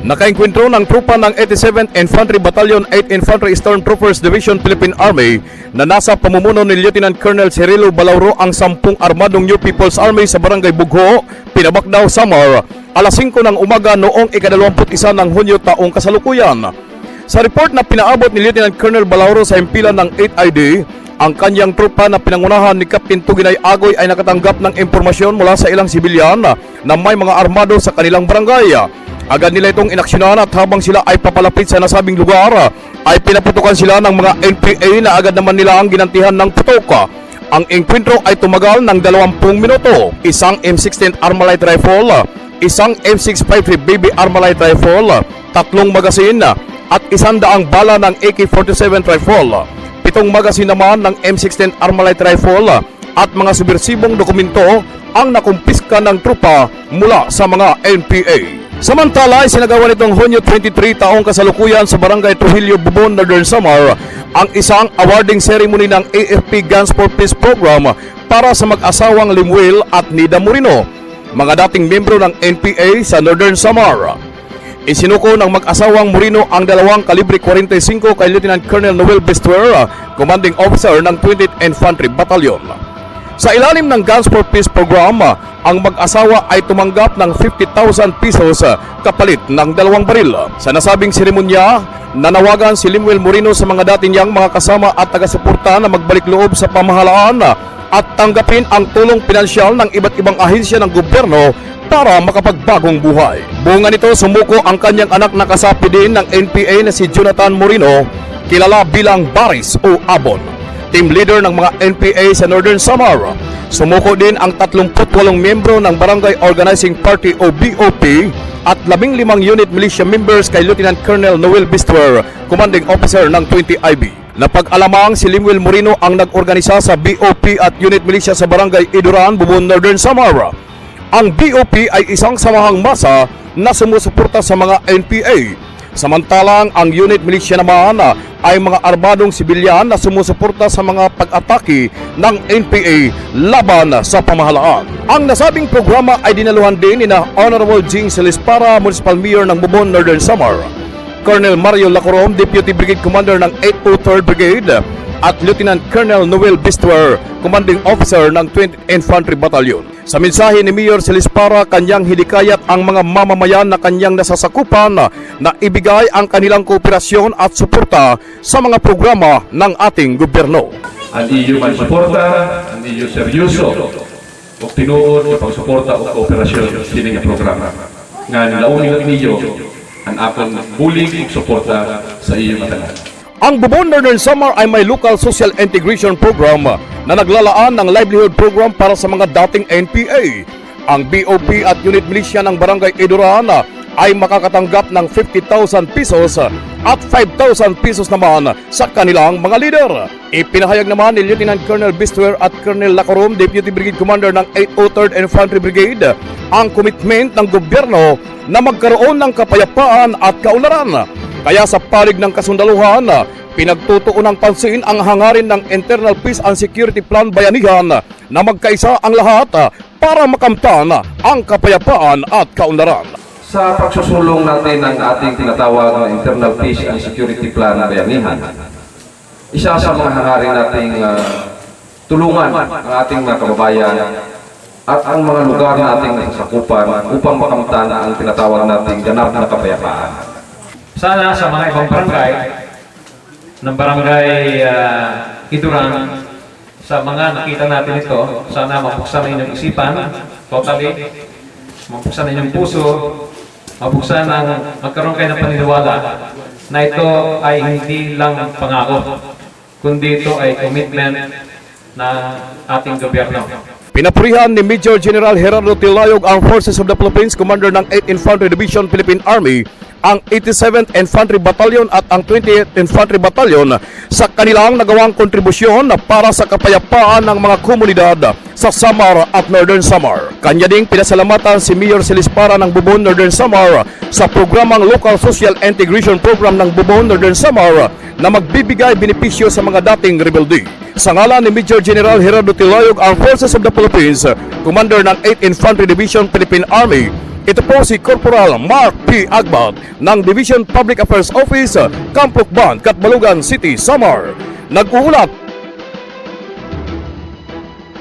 Nakaengkwentro ng trupa ng 87th Infantry Battalion 8th Infantry Stormtroopers Division Philippine Army na nasa pamumuno ni Lieutenant Colonel Cirilo Balauro ang 10 armadong New People's Army sa Barangay Bugho, Pinabacdao, Samar, alas 5 ng umaga noong ika-21 ng Hunyo taong kasalukuyan. Sa report na pinaabot ni Lieutenant Colonel Balauro sa himpilan ng 8ID, ang kanyang trupa na pinangunahan ni Captain Tuginay Agoy ay nakatanggap ng impormasyon mula sa ilang sibilyan na may mga armado sa kanilang barangay. Agad nila itong inaksyonan at habang sila ay papalapit sa nasabing lugar, ay pinaputukan sila ng mga NPA na agad naman nila ang ginantihan ng putok. Ang engkwentro ay tumagal ng 20 minuto. Isang M16 Armalite Rifle, isang M653 BB Armalite Rifle, 3 magasin at 100 bala ng AK-47 Rifle, 7 magasin naman ng M16 Armalite Rifle at mga subversibong dokumento ang nakumpiska ng trupa mula sa mga NPA. Samantala, isinagawa nitong Hunyo 23 taong kasalukuyan sa Barangay Trujillo, Bubon, Northern Samar ang isang awarding ceremony ng AFP Guns for Peace Program para sa mag-asawang Limuel at Nida Moreno, mga dating membro ng NPA sa Northern Samar. Isinuko ng mag-asawang Moreno ang 2 kalibre 45 kay Lieutenant Colonel Noel Bestuer, Commanding Officer ng 20th Infantry Battalion. Sa ilalim ng Guns for Peace Program, ang mag-asawa ay tumanggap ng 50,000 pesos kapalit ng 2 baril. Sa nasabing seremonya, nanawagan si Limuel Moreno sa mga dati niyang mga kasama at taga-suporta na magbalik loob sa pamahalaan at tanggapin ang tulong pinansyal ng iba't ibang ahensya ng gobyerno para makapagbagong buhay. Bunga nito, sumuko ang kanyang anak na kasapi din ng NPA na si Jonathan Moreno, kilala bilang Baris o Abon, team leader ng mga NPA sa Northern Samar. Sumuko din ang 38 miyembro ng Barangay Organizing Party o BOP at 15 unit militia members kay Lieutenant Colonel Noel Bestuer, Commanding Officer ng 20IB. Napag-alamang si Limuel Moreno ang nag-organisa sa BOP at unit militia sa Barangay Iduran, Bubon, Northern Samar. Ang BOP ay isang samahang masa na sumusuporta sa mga NPA. Samantalang ang unit militia naman ay mga armadong sibilyan na sumusuporta sa mga pag-atake ng NPA laban sa pamahalaan. Ang nasabing programa ay dinaluhan din ni Honorable Jing Celispara, Municipal Mayor ng Bubon, Northern Samar, Colonel Mario Lacorom, Deputy Brigade Commander ng 803rd Brigade, at Lieutenant Colonel Noel Bestuer, Commanding Officer ng 20th Infantry Battalion. Sa mensahe ni Mayor Celispara, kanyang hinikayat ang mga mamamayan na kanyang nasasakupan na ibigay ang kanilang kooperasyon at suporta sa mga programa ng ating gobyerno. Ang iyo man suporta, ang iyo seryoso o tinuod sa pagsuporta o kooperasyon sa sining programa. Nga nilaunin ninyo ang akong bulig ug suporta sa iyo matanan. Ang Bubon, Northern Samar ay may local social integration program na naglalaan ng livelihood program para sa mga dating NPA. Ang BOP at unit militia ng Barangay Iduran ay makakatanggap ng 50,000 pesos at 5,000 pesos naman sa kanilang mga leader. Ipinahayag naman ni Lieutenant Colonel Bestuer at Colonel Lacorom, Deputy Brigade Commander ng 803rd Infantry Brigade, ang commitment ng gobyerno na magkaroon ng kapayapaan at kaunlaran. Kaya sa palig ng kasundaluhan, pinagtutuon ng pansin ang hangarin ng Internal Peace and Security Plan Bayanihan na magkaisa ang lahat para makamtan ang kapayapaan at kaunlaran. Sa pagsusulong natin ng ating tinatawag na Internal Peace and Security Plan Bayanihan, isa sa mga hangarin nating tulungan ang ating mga kababayan at ang mga lugar na ating nasasakupan upang makamtan ang tinatawag nating ganap na kapayapaan. Sana sa mga ibang barangay, ng barangay Iduran, sa mga nakita natin ito, sana mabuksan na inyong isipan, totally, mabuksan na inyong puso, mabuksan ng magkaroon kayo ng paniniwala na ito ay hindi lang pangako, kundi ito ay commitment na ating gobyerno. Pinapurihan ni Major General Gerardo Tilayog ang Forces of the Philippines, Commander ng 8th Infantry Division Philippine Army, ang 87th Infantry Battalion at ang 20th Infantry Battalion sa kanilang nagawang kontribusyon para sa kapayapaan ng mga komunidad sa Samar at Northern Samar. Kanya ding pinasalamatan si Mayor Celispara ng Bubon, Northern Samar sa programang Local Social Integration Program ng Bubon, Northern Samar na magbibigay benepisyo sa mga dating rebelde. Sa ngalan ni Major General Gerardo Tilayog, ang Forces of the Philippines, Commander ng 8th Infantry Division Philippine Army, Ito po si Corporal Mark P. Agbat ng Division Public Affairs Office, Camp Lucban, Catbalogan City, Samar. Nag-uulat